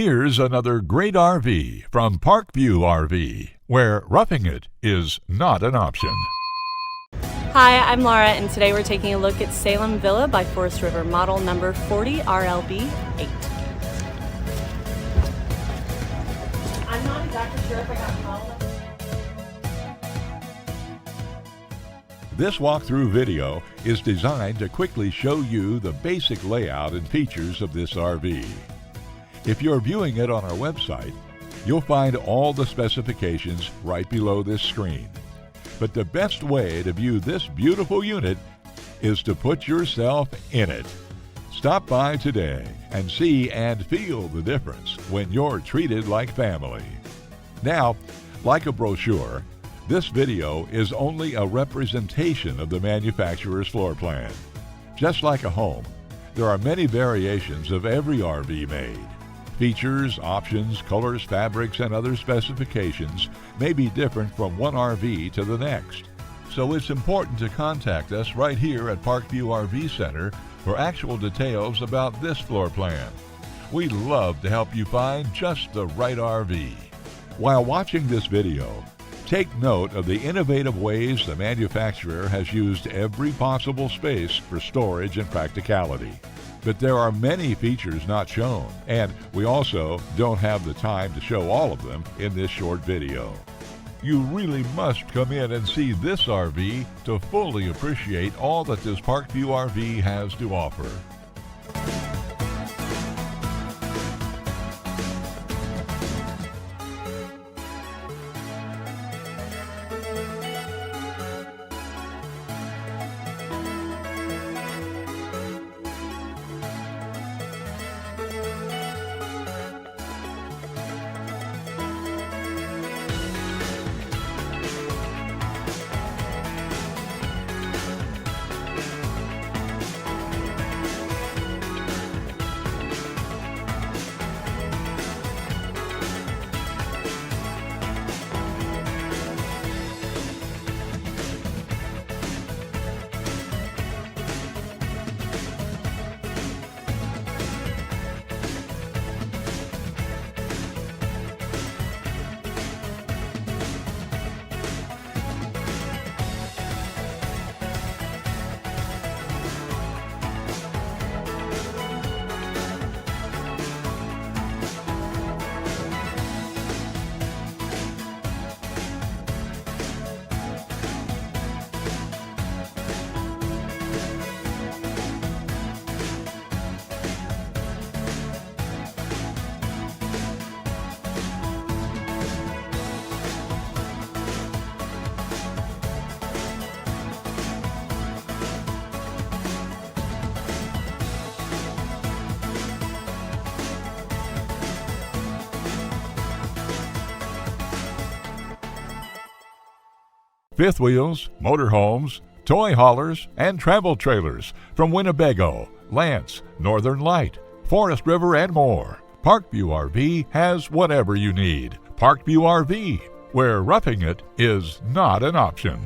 Here's another great RV from Parkview RV, where roughing it is not an option. Hi, I'm Laura, and today we're taking a look at Salem Villa by Forest River, model number 40RLB 8. I'm not exactly sure if I got model. This walkthrough video is designed to quickly show you the basic layout and features of this RV. If you're viewing it on our website, you'll find all the specifications right below this screen. But the best way to view this beautiful unit is to put yourself in it. Stop by today and see and feel the difference when you're treated like family. Now, like a brochure, this video is only a representation of the manufacturer's floor plan. Just like a home, there are many variations of every RV made. Features, options, colors, fabrics, and other specifications may be different from one RV to the next. So it's important to contact us right here at Parkview RV Center for actual details about this floor plan. We'd love to help you find just the right RV. While watching this video, take note of the innovative ways the manufacturer has used every possible space for storage and practicality. But there are many features not shown, and we also don't have the time to show all of them in this short video. You really must come in and see this RV to fully appreciate all that this Parkview RV has to offer. Fifth wheels, motorhomes, toy haulers, and travel trailers from Winnebago, Lance, Northern Light, Forest River, and more. Parkview RV has whatever you need. Parkview RV, where roughing it is not an option.